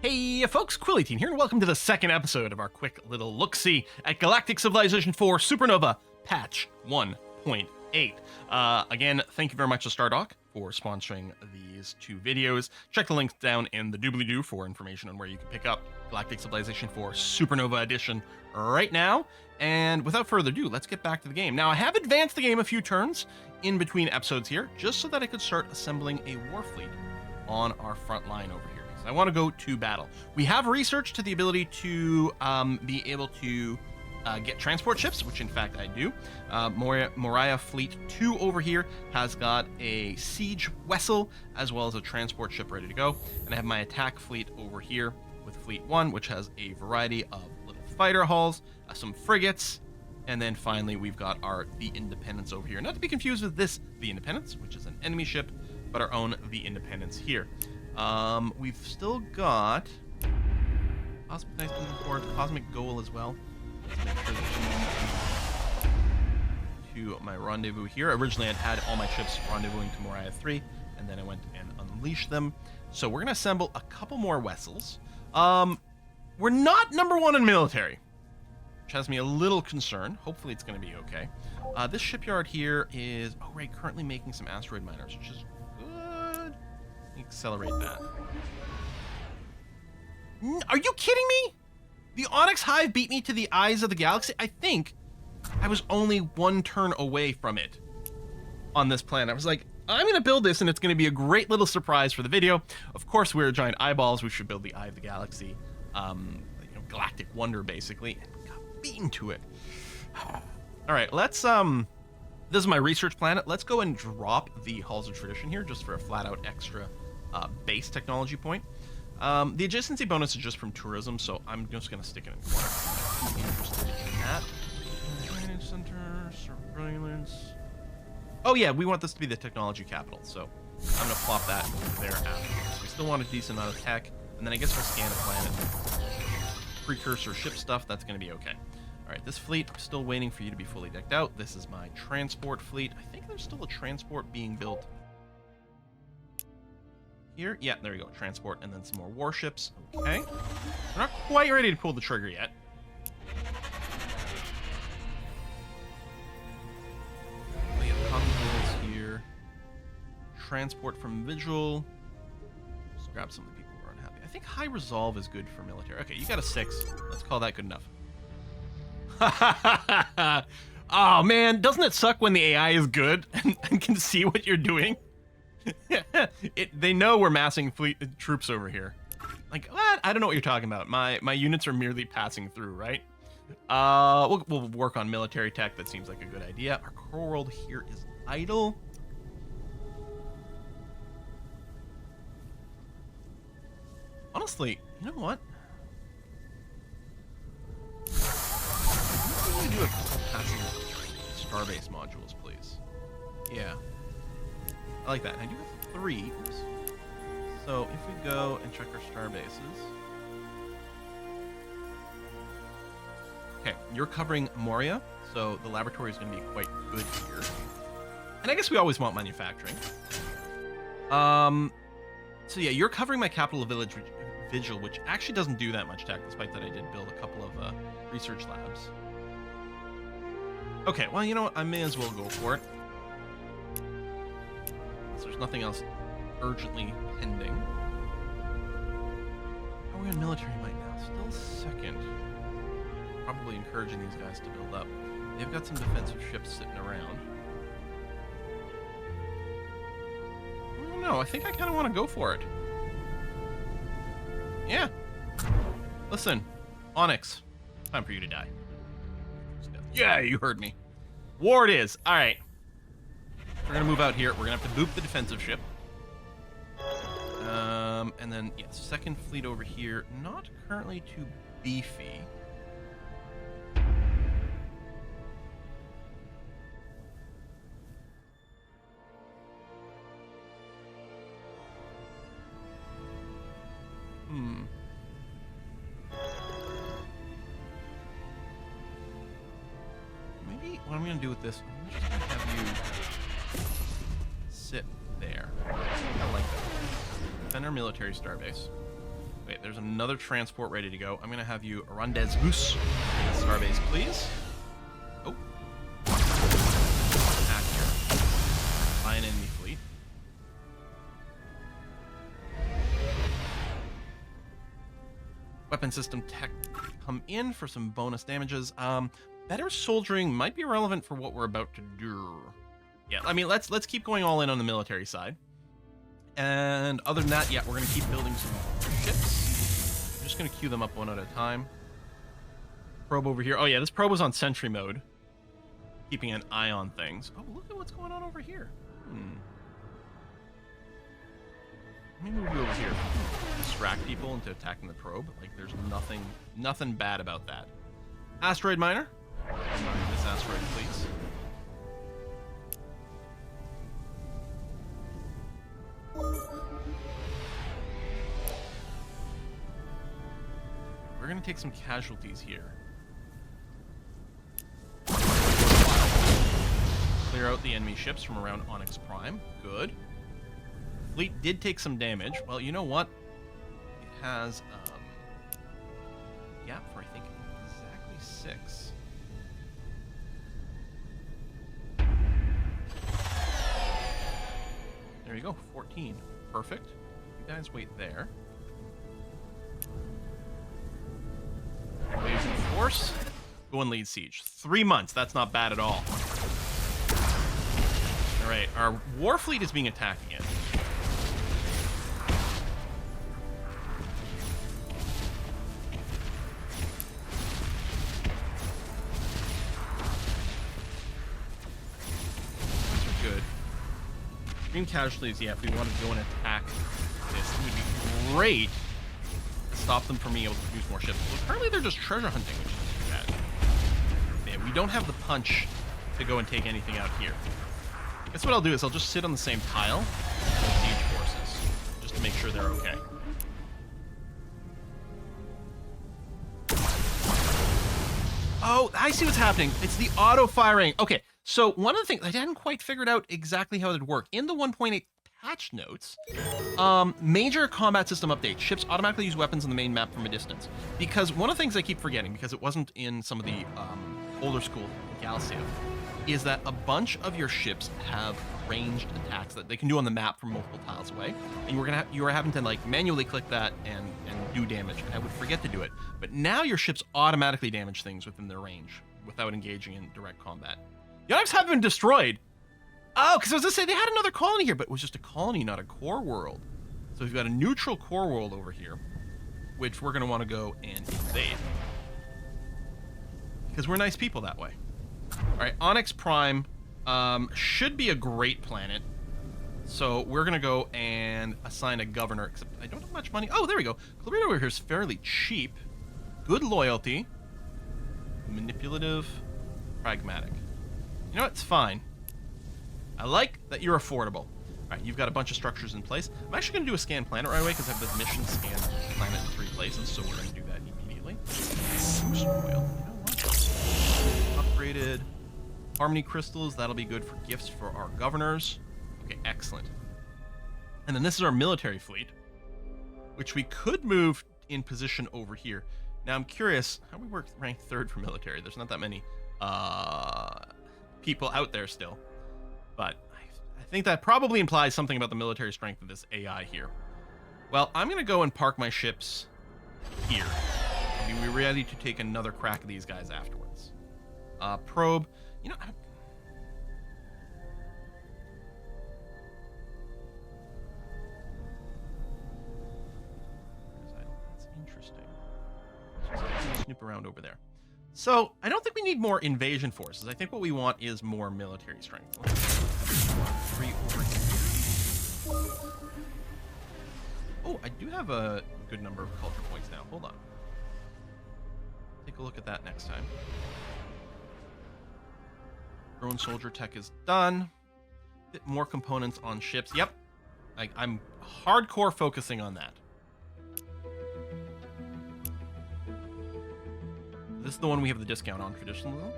Hey folks, Quilly18 here, and welcome to the second episode of our quick little look-see at Galactic Civilization 4 Supernova Patch 1.8. Again, thank you very much to Stardock for sponsoring these two videos. Check the links down in the doobly-doo for information on where you can pick up Galactic Civilization 4 Supernova Edition right now. And without further ado, let's get back to the game. Now, I have advanced the game a few turns in between episodes here, just so that I could start assembling a war fleet on our front line over here. I want to go to battle. We have research to the ability to be able to get transport ships, which in fact I do. Moriah Fleet 2 over here has got a siege vessel as well as a transport ship ready to go. And I have my attack fleet over here with Fleet 1, which has a variety of little fighter hulls, some frigates, and then finally we've got the Independence over here. Not to be confused with the Independence, which is an enemy ship, but our own the Independence here. We've still got Cosmic Goal as well. Let's make sure that to my rendezvous here. Originally, I'd had all my ships rendezvousing to Moriah 3, and then I went and unleashed them. So we're gonna assemble a couple more vessels. We're not number one in military, which has me a little concerned. Hopefully, it's gonna be okay. This shipyard here is currently making some asteroid miners, which is good. Accelerate that. Are you kidding me? The Onyx Hive beat me to the eyes of the galaxy. I think I was only one turn away from it on this plan. I was like, I'm going to build this and it's going to be a great little surprise for the video. Of course, we're giant eyeballs. We should build the Eye of the Galaxy, galactic wonder, basically. And got beaten to it. All right, let's this is my research planet. Let's go and drop the Halls of Tradition here just for a flat out extra base technology point. The adjacency bonus is just from tourism, so I'm just going to stick it in corner. I'm interested in that. Drainage center, surveillance. Oh yeah, we want this to be the technology capital, so I'm going to plop that over there afterwards. We still want a decent amount of tech, and then I guess we'll scan the planet. Precursor ship stuff, that's going to be okay. Alright, this fleet, I'm still waiting for you to be fully decked out. This is my transport fleet. I think there's still a transport being built here. Yeah, there we go. Transport, and then some more warships. Okay. We're not quite ready to pull the trigger yet. We have convoys here. Transport from Vigil. Just grab some of the people who are unhappy. I think high resolve is good for military. Okay, you got a 6. Let's call that good enough. Oh man, doesn't it suck when the AI is good and can see what you're doing? They know we're massing fleet troops over here. Like, what? I don't know what you're talking about. My units are merely passing through, right? We'll work on military tech. That seems like a good idea. Our core world here is idle. Honestly, you know what? Can we do a couple passing starbase modules, please? Yeah. I like that. I do have 3. Oops. So if we go and check our star bases. Okay, you're covering Moria, so the laboratory is going to be quite good here. And I guess we always want manufacturing. So yeah, you're covering my capital village, Vigil, which actually doesn't do that much tech, despite that I did build a couple of research labs. Okay, well, you know what? I may as well go for it. There's nothing else urgently pending. Oh, we're in military might now. Still second. Probably encouraging these guys to build up. They've got some defensive ships sitting around. I don't know. I think I kind of want to go for it. Yeah. Listen, Onyx. Time for you to die. Yeah, you heard me. War it is. All right. We're going to move out here. We're going to have to boop the defensive ship. And then, yeah, second fleet over here. Not currently too beefy. Maybe what I'm going to do with this, I'm just going to have you sit there. I like that. Defend our military starbase. Wait, there's another transport ready to go. I'm gonna have you rendezvous Starbase, please. Oh. Attack here. By an enemy fleet. Weapon system tech come in for some bonus damages. Better soldiering might be relevant for what we're about to do. Yeah, I mean, let's keep going all in on the military side. And other than that, yeah, we're gonna keep building some ships. I'm just gonna queue them up one at a time. Probe over here. Oh yeah, this probe was on sentry mode, keeping an eye on things. Oh, look at what's going on over here. Let me move you over here. Distract people into attacking the probe. Like, there's nothing bad about that. Asteroid miner. Mine this asteroid, please. We're gonna take some casualties here. Clear out the enemy ships from around Onyx Prime. Good. Fleet did take some damage. Well, you know what? It has gap for, I think, exactly 6. There you go, 14. Perfect. You guys wait there. Invasion force. Go and lead siege. 3 months. That's not bad at all. All right, our war fleet is being attacked again. Extreme casualties, yeah, if we wanted to go and attack this, it would be great to stop them from being able to produce more ships. Well, apparently they're just treasure hunting, which is too bad. Yeah, we don't have the punch to go and take anything out here. I guess what I'll do is I'll just sit on the same tile with siege forces, just to make sure they're okay. Oh, I see what's happening. It's the auto-firing. Okay. So one of the things, I hadn't quite figured out exactly how it would work. In the 1.8 patch notes, major combat system update. Ships automatically use weapons on the main map from a distance. Because one of the things I keep forgetting, because it wasn't in some of the older school Galaxia, is that a bunch of your ships have ranged attacks that they can do on the map from multiple tiles away. And you are having to like manually click that and do damage. And I would forget to do it. But now your ships automatically damage things within their range without engaging in direct combat. The Onyx haven't been destroyed. Oh, because I was going to say they had another colony here, but it was just a colony, not a core world. So we've got a neutral core world over here, which we're going to want to go and invade. Because we're nice people that way. All right, Onyx Prime should be a great planet. So we're going to go and assign a governor, except I don't have much money. Oh, there we go. Clarita over here is fairly cheap. Good loyalty. Manipulative. Pragmatic. You know what? It's fine. I like that you're affordable. All right, you've got a bunch of structures in place. I'm actually going to do a scan planet right away because I have the mission scan planet in 3 places, so we're going to do that immediately. Boost oil. You know what? Upgraded harmony crystals. That'll be good for gifts for our governors. Okay, excellent. And then this is our military fleet, which we could move in position over here. Now I'm curious, how do we work ranked 3rd for military? There's not that many people out there still, but I think that probably implies something about the military strength of this AI here. Well, I'm gonna go and park my ships here. I'll be ready to take another crack at these guys afterwards. Probe, you know, that's interesting. Just snoop around over there. So, I don't think we need more invasion forces. I think what we want is more military strength. Let's 3 over here. Oh, I do have a good number of culture points now. Hold on. Take a look at that next time. Drone soldier tech is done. Bit more components on ships. Yep. I'm hardcore focusing on that. This is the one we have the discount on, traditionalism.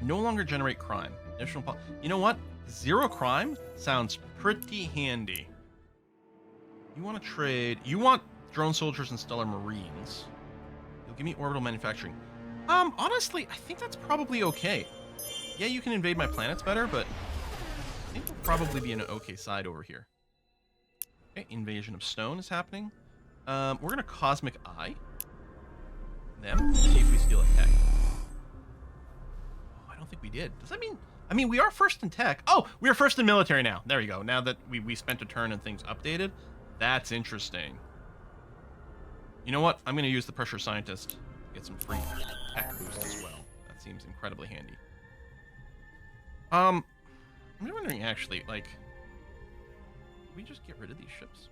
No longer generate crime. Additional you know what? 0 crime sounds pretty handy. You want to trade... You want drone soldiers and stellar marines. You'll give me orbital manufacturing. Honestly, I think that's probably okay. Yeah, you can invade my planets better, but I think we'll probably be in an okay side over here. Okay, invasion of stone is happening. We're gonna Cosmic Eye them, see if we steal a tech. Oh, I don't think we did. Does that mean... I mean, we are first in tech. Oh, we are first in military now. There you go. Now that we spent a turn and things updated, that's interesting. You know what? I'm going to use the pressure scientist to get some free tech boost as well. That seems incredibly handy. I'm wondering actually, like, can we just get rid of these ships?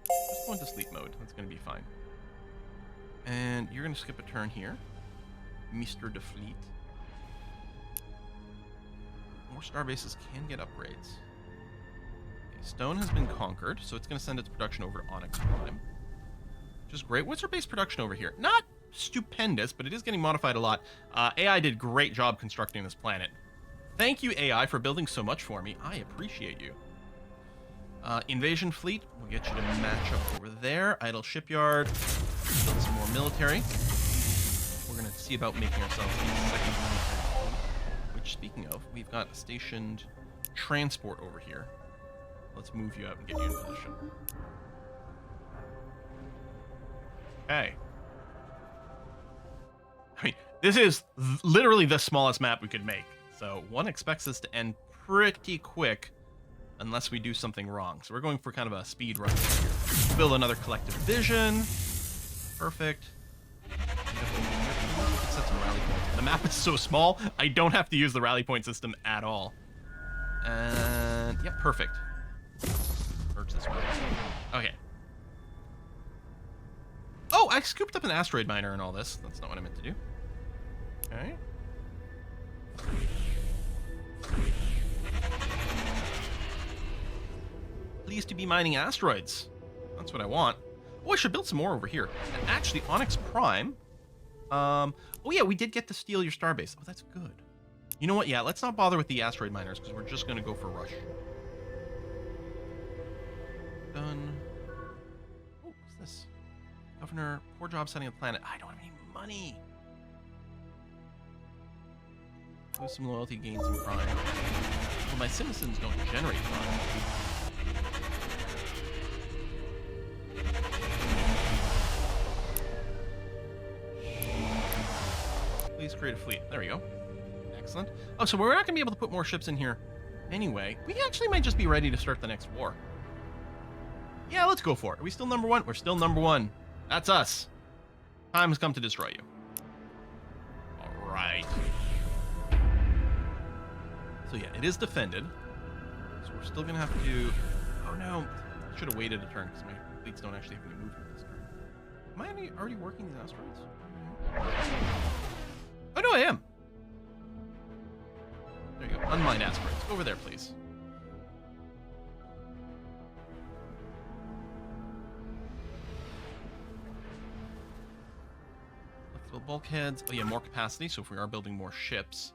Just go into sleep mode. That's going to be fine. And you're going to skip a turn here, Mr. Defleet. More star bases can get upgrades. Okay, stone has been conquered, so it's going to send its production over to Onyx Prime, which is great. What's our base production over here? Not stupendous, but it is getting modified a lot. AI did a great job constructing this planet. Thank you, AI, for building so much for me. I appreciate you. Invasion fleet, we'll get you to match up over there. Idle shipyard, build some more military. We're going to see about making ourselves a second military fleet, which, speaking of, we've got a stationed transport over here. Let's move you up and get you in position. Okay. I mean, this is literally the smallest map we could make, so one expects this to end pretty quick unless we do something wrong. So we're going for kind of a speed run here. Build another collective vision. Perfect. Set some rally points. The map is so small, I don't have to use the rally point system at all. And yeah, perfect. Merge this way. Okay. Oh, I scooped up an asteroid miner and all this. That's not what I meant to do. Okay. Pleased to be mining asteroids. That's what I want. Oh, I should build some more over here. And actually, Onyx Prime. Oh yeah, we did get to steal your starbase. Oh, that's good. You know what? Yeah, let's not bother with the asteroid miners because we're just going to go for rush. Done. Oh, what's this? Governor, poor job setting a planet. I don't have any money. Lose some loyalty, gain some prime. Well, my citizens don't generate prime. Please create a fleet. There we go. Excellent. Oh, so we're not going to be able to put more ships in here anyway. We actually might just be ready to start the next war. Yeah, let's go for it. Are we still number one? We're still number one. That's us. Time has come to destroy you. All right. So yeah, it is defended. So we're still going to have to... Oh no. I should have waited a turn because my fleets don't actually have any movement this turn. Am I already working these asteroids? Oh no, I am. There you go. Unmined asteroids. Go over there, please. Let's build bulkheads. Oh yeah, more capacity. So if we are building more ships,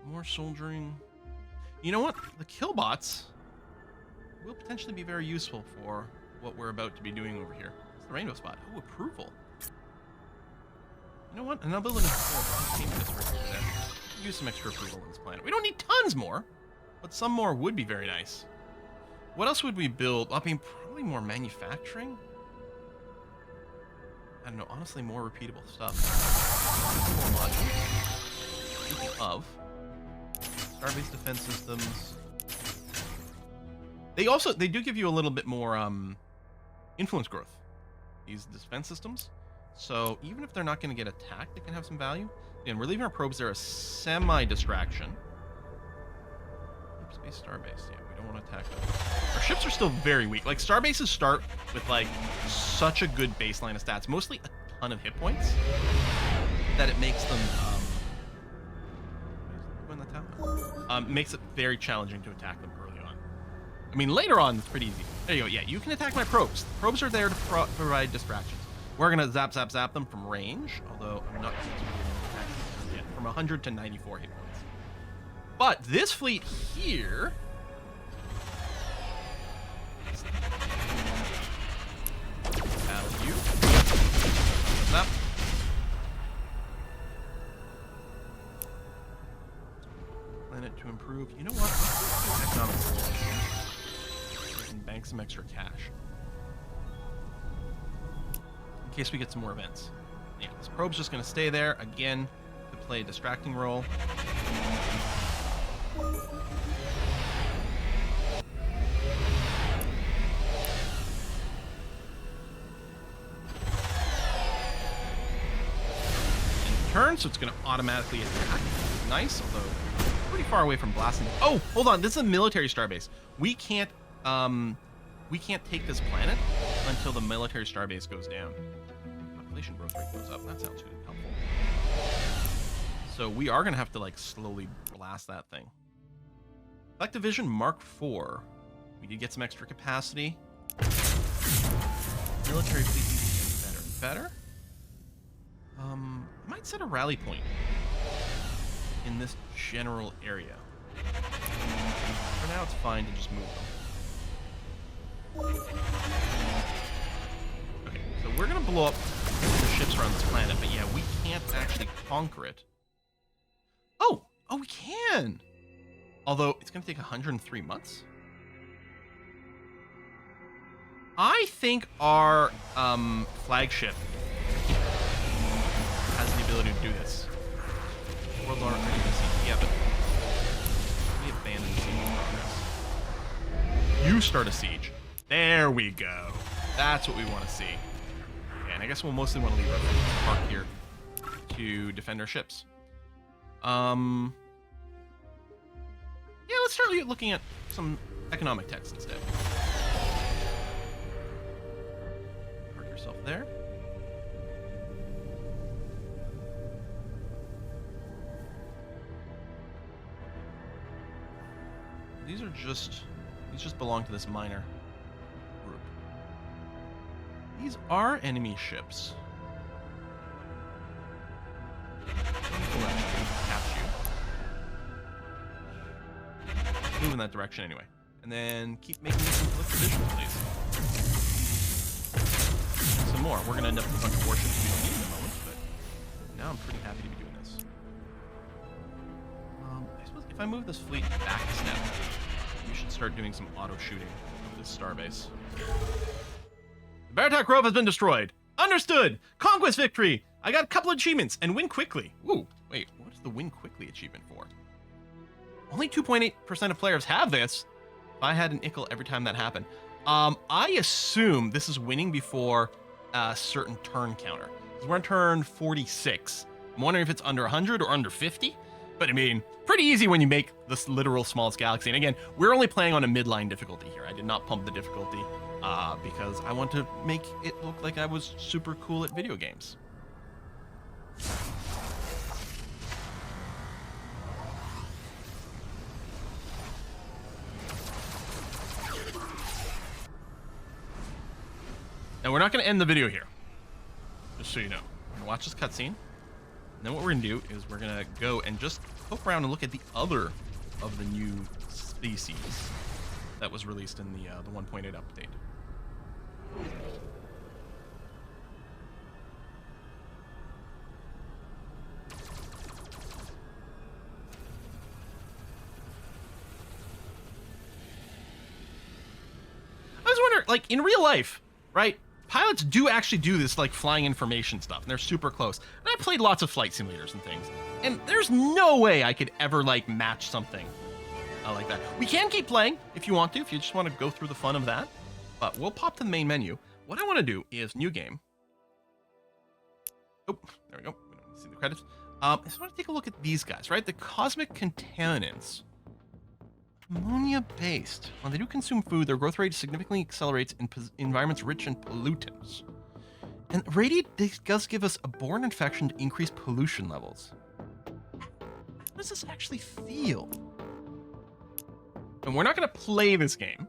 more soldiering. You know what? The killbots will potentially be very useful for what we're about to be doing over here. It's the rainbow spot. Oh, approval. You know what? And I'll build an containment district over there. Use some extra approval on this planet. We don't need tons more, but some more would be very nice. What else would we build? I mean, probably more manufacturing. I don't know. Honestly, more repeatable stuff. More modules. Speaking of, starbase defense systems. They do give you a little bit more influence growth. These defense systems. So even if they're not going to get attacked, they can have some value. And we're leaving our probes there as semi-distraction. Deep space starbase. Yeah, we don't want to attack them. Our ships are still very weak. Like, starbases start with, like, such a good baseline of stats. Mostly a ton of hit points. That it makes them... makes it very challenging to attack them early on. I mean, later on, it's pretty easy. There you go. Yeah, you can attack my probes. The probes are there to provide distractions. We're going to zap them from range, although I'm not convinced we're going to attack them yet. From 100 to 94 hit points. But this fleet here... improve. You know what? Let's do economic so we can bank some extra cash. In case we get some more events. Yeah, this probe's just going to stay there, again, to play a distracting role. Turn, so it's going to automatically attack. Nice, although pretty far away from blasting. Oh, hold on. This is a military starbase. We can't take this planet until the military starbase goes down. Population growth rate goes up. That sounds really helpful. So we are going to have to like slowly blast that thing. Collective Vision Mark IV. We did get some extra capacity. Military fleet needs to get better. I might set a rally point in this general area. For now, it's fine to just move them. Okay, so we're gonna blow up the ships around this planet, but yeah, we can't actually conquer it. Oh, we can! Although, it's gonna take 103 months? I think our, flagship has the ability to do this. World War yeah, but we abandon the siege in progress. You start a siege. There we go. That's what we want to see. Yeah, and I guess we'll mostly want to leave our park here to defend our ships. Yeah, let's start looking at some economic text instead. Park yourself there. These just belong to this minor group. These are enemy ships. We'll actually catch you. Move in that direction anyway. And then keep making some collective vision, please. Some more. We're going to end up with a bunch of warships we don't need in a moment, but now I'm pretty happy to be doing this. I suppose if I move this fleet back a step, we should start doing some auto shooting of this starbase. The Baratak Grove has been destroyed. Understood. Conquest victory. I got a couple of achievements and win quickly. Ooh, wait, what is the win quickly achievement for? Only 2.8% of players have this. If I had an ickle every time that happened. I assume this is winning before a certain turn counter. We're on turn 46. I'm wondering if it's under 100 or under 50. But I mean, pretty easy when you make this literal smallest galaxy. And again, we're only playing on a midline difficulty here. I did not pump the difficulty because I want to make it look like I was super cool at video games. Now, we're not going to end the video here, just so you know. We're going to watch this cutscene. And then what we're going to do is we're going to go and just poke around and look at the other of the new species that was released in the 1.8 update. I was wondering, like, in real life, right? Pilots do actually do this, like, flying information stuff, and they're super close. And I played lots of flight simulators and things, and there's no way I could ever, like, match something like that. We can keep playing if you want to, if you just want to go through the fun of that, but we'll pop to the main menu. What I want to do is new game. Oh, there we go. We don't see the credits. I just want to take a look at these guys, right? The cosmic contaminants. Ammonia-based. When they do consume food, their growth rate significantly accelerates in environments rich in pollutants. And radiate does give us a born infection to increase pollution levels. How does this actually feel? And we're not going to play this game.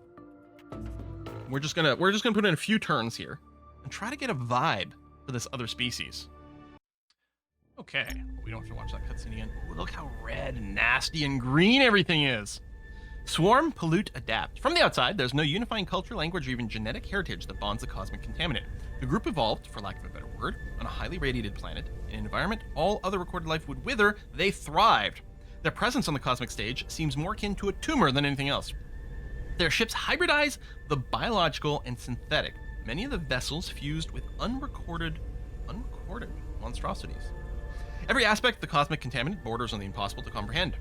We're just gonna put in a few turns here and try to get a vibe for this other species. Okay, we don't have to watch that cutscene again. Ooh, look how red and nasty and green everything is. Swarm, pollute, adapt. From the outside, there's no unifying culture, language, or even genetic heritage that bonds the cosmic contaminant. The group evolved, for lack of a better word, on a highly radiated planet. In an environment all other recorded life would wither, they thrived. Their presence on the cosmic stage seems more akin to a tumor than anything else. Their ships hybridize the biological and synthetic, many of the vessels fused with unrecorded monstrosities. Every aspect of the cosmic contaminant borders on the impossible to comprehend.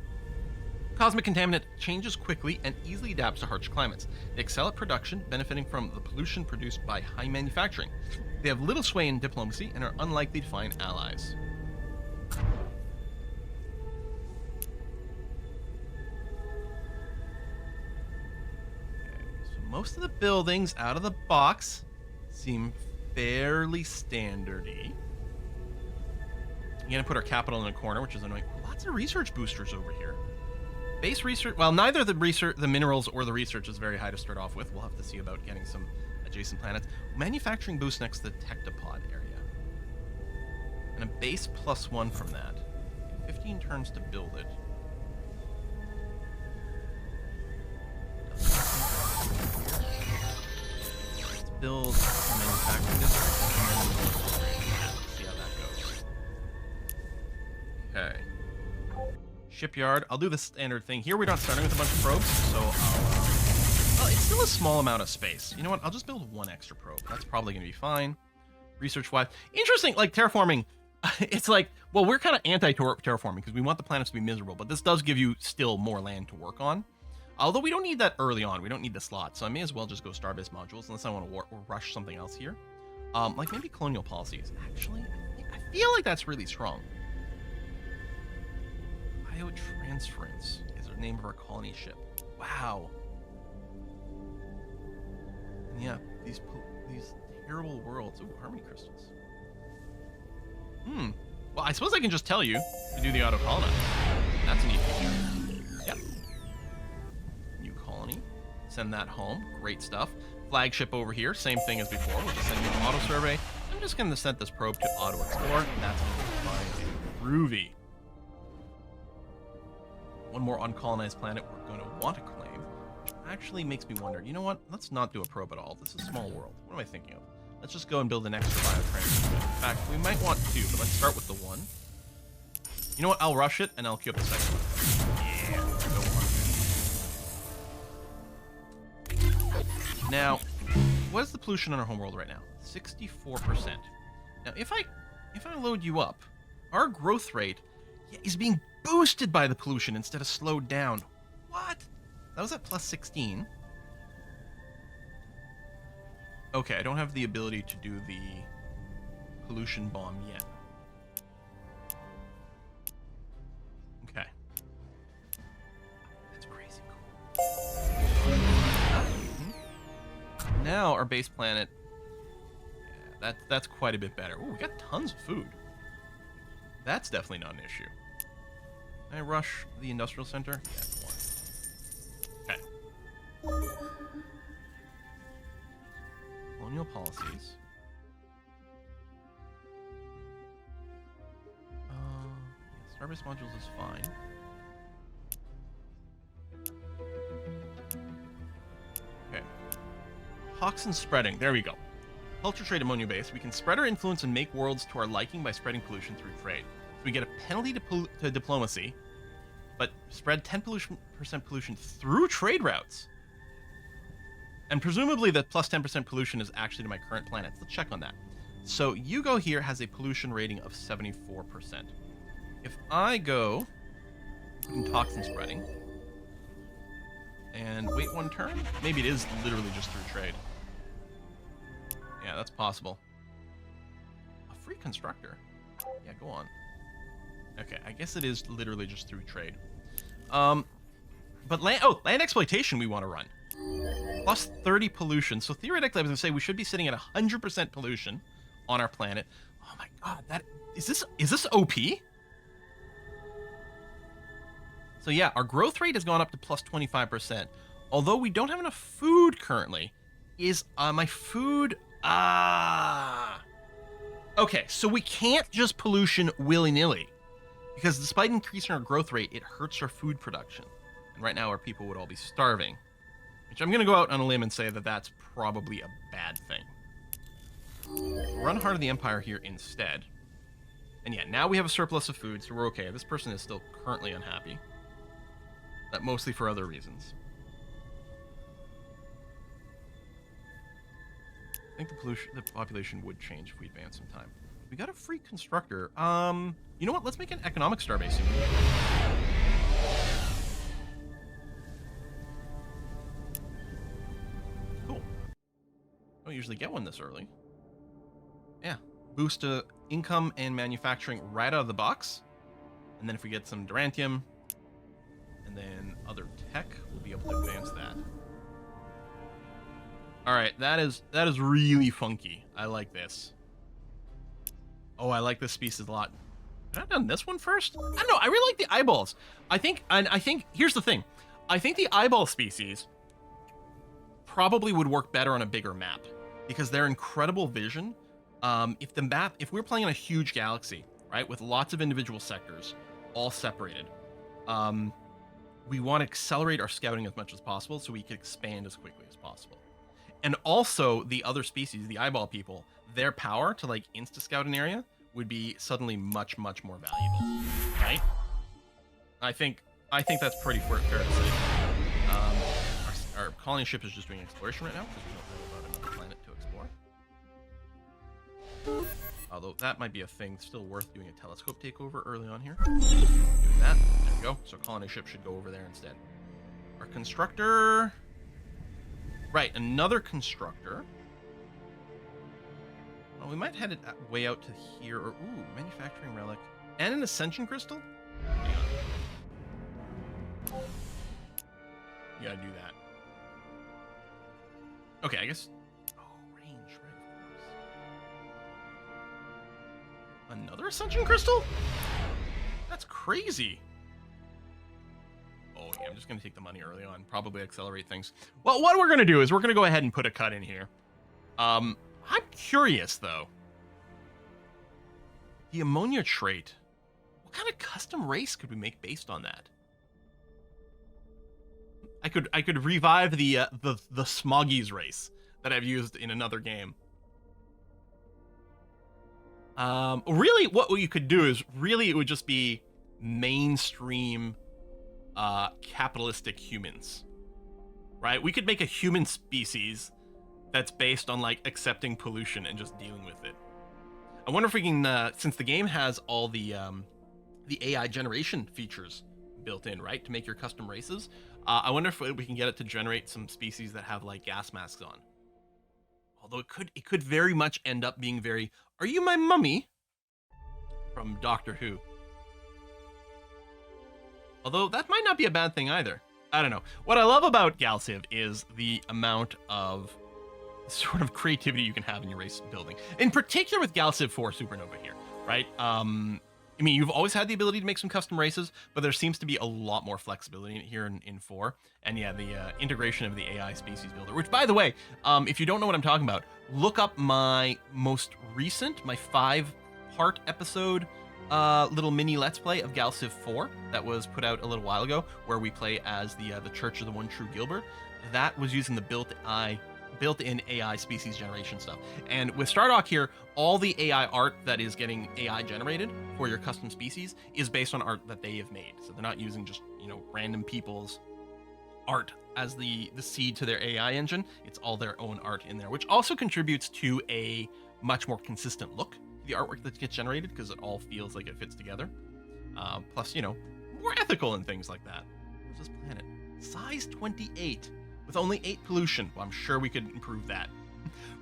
Cosmic contaminant changes quickly and easily adapts to harsh climates. They excel at production, benefiting from the pollution produced by high manufacturing. They have little sway in diplomacy and are unlikely to find allies. Okay, so most of the buildings out of the box seem fairly standardy. I'm gonna put our capital in a corner, which is annoying. Lots of research boosters over here. Base research, well, neither the minerals or the research is very high to start off with. We'll have to see about getting some adjacent planets. Manufacturing boost next to the Tectopod area. And a base +1 from that. 15 turns to build it. Let's build a manufacturing district and then see how that goes. Okay. Shipyard. I'll do the standard thing here. We're not starting with a bunch of probes, so well, it's still a small amount of space. You know what? I'll just build one extra probe. That's probably going to be fine. Research-wise. Interesting, like terraforming. It's like, well, we're kind of anti-terraforming because we want the planets to be miserable, but this does give you still more land to work on. Although we don't need that early on. We don't need the slot, so I may as well just go star-based modules unless I want to rush something else here. Like maybe colonial policies. Actually, I feel like that's really strong. Biotransference is the name of our colony ship. Wow. And yeah, these terrible worlds. Ooh, harmony crystals. Well, I suppose I can just tell you to do the auto colonize. That's a neat feature. Yep. New colony. Send that home. Great stuff. Flagship over here. Same thing as before. We'll just send you an auto survey. I'm just going to send this probe to auto explore. And that's fine and groovy. One more uncolonized planet we're going to want to claim, which actually makes me wonder, you know what? Let's not do a probe at all. This is a small world. What am I thinking of? Let's just go and build an extra biotransfer. In fact, we might want two, but let's start with the one. You know what? I'll rush it, and I'll queue up the second one. Yeah, go on. Now, what is the pollution on our homeworld right now? 64%. Now, if I load you up, our growth rate is being boosted by the pollution instead of slowed down. What? That was at +16. Okay, I don't have the ability to do the pollution bomb yet. Okay. That's crazy cool. Now our base planet, yeah, that's quite a bit better. Ooh, we got tons of food. That's definitely not an issue. Can I rush the industrial center? Yeah, go on. Okay. Colonial policies. Yeah, Starbase modules is fine. Okay. Toxin spreading. There we go. Culture trade ammonia base. We can spread our influence and make worlds to our liking by spreading pollution through trade. So we get a penalty to diplomacy, but spread 10% pollution through trade routes. And presumably the plus 10% pollution is actually to my current planets. Let's check on that. So Yugo here has a pollution rating of 74%. If I go in toxin spreading and wait one turn, maybe it is literally just through trade. Yeah, that's possible. A free constructor? Yeah, go on. Okay, I guess it is literally just through trade. But land exploitation we want to run. Plus 30 pollution. So theoretically, I was going to say we should be sitting at 100% pollution on our planet. Oh my god, is this OP? So yeah, our growth rate has gone up to plus 25%. Although we don't have enough food currently. Is my food... Okay, so we can't just pollution willy-nilly. Because despite increasing our growth rate, it hurts our food production. And right now our people would all be starving. Which I'm going to go out on a limb and say that that's probably a bad thing. Run Heart of the Empire here instead. And yeah, now we have a surplus of food, so we're okay. This person is still currently unhappy. That mostly for other reasons. I think the population would change if we advance some time. We got a free constructor. You know what? Let's make an economic starbase. Cool. Don't usually get one this early. Yeah. Boost income and manufacturing right out of the box. And then if we get some Durantium and then other tech, we'll be able to advance that. All right, that is really funky. I like this. Oh, I like this species a lot. Could I have done this one first? I don't know. I really like the eyeballs. I think here's the thing. I think the eyeball species probably would work better on a bigger map because they're incredible vision. If we're playing in a huge galaxy, right, with lots of individual sectors, all separated, we want to accelerate our scouting as much as possible so we can expand as quickly as possible. And also the other species, the eyeball people, their power to like insta-scout an area would be suddenly much, much more valuable, right? I think that's pretty fair to say. Our colony ship is just doing exploration right now because we don't know about another planet to explore. Although that might be a thing still worth doing a telescope takeover early on here. Doing that. There we go. So colony ship should go over there instead. Our constructor... Right, another constructor. Well, we might head it way out to here. Or, ooh, manufacturing relic. And an ascension crystal? Hang on. You gotta do that. Okay, I guess... Oh, range, right, of course. Another ascension crystal? That's crazy. Oh, yeah, I'm just going to take the money early on. Probably accelerate things. Well, what we're going to do is we're going to go ahead and put a cut in here. I'm curious, though. The ammonia trait. What kind of custom race could we make based on that? I could revive the Smoggies race that I've used in another game. Really, what you could do is really it would just be mainstream capitalistic humans, right? We could make a human species that's based on like accepting pollution and just dealing with it. I wonder if we can, since the game has all the AI generation features built in, right, to make your custom races. I wonder if we can get it to generate some species that have like gas masks on. Although it could very much end up being very, "Are you my mummy?" from Doctor Who. Although that might not be a bad thing either. I don't know. What I love about Galciv is the amount of sort of creativity you can have in your race building. In particular with Galciv 4 Supernova here, right? I mean, you've always had the ability to make some custom races, but there seems to be a lot more flexibility here in 4. And yeah, the integration of the AI species builder, which, by the way, if you don't know what I'm talking about, look up my most recent, my 5-part episode little mini Let's Play of Galciv 4 that was put out a little while ago, where we play as the Church of the One True Gilbert. That was using the built-in AI species generation stuff. And with Stardock here, all the AI art that is getting AI generated for your custom species is based on art that they have made. So they're not using just, random people's art as the seed to their AI engine. It's all their own art in there, which also contributes to a much more consistent look to the artwork that gets generated because it all feels like it fits together. Plus, more ethical and things like that. What's this planet? Size 28. With only 8 pollution. Well, I'm sure we could improve that.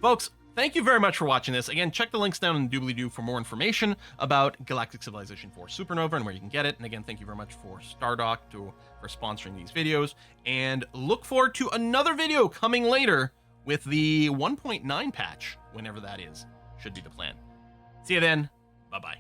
Folks, thank you very much for watching this. Again, check the links down in the doobly-doo for more information about Galactic Civilization 4 Supernova and where you can get it. And again, thank you very much for Stardock for sponsoring these videos. And look forward to another video coming later with the 1.9 patch, whenever that is. Should be the plan. See you then. Bye-bye.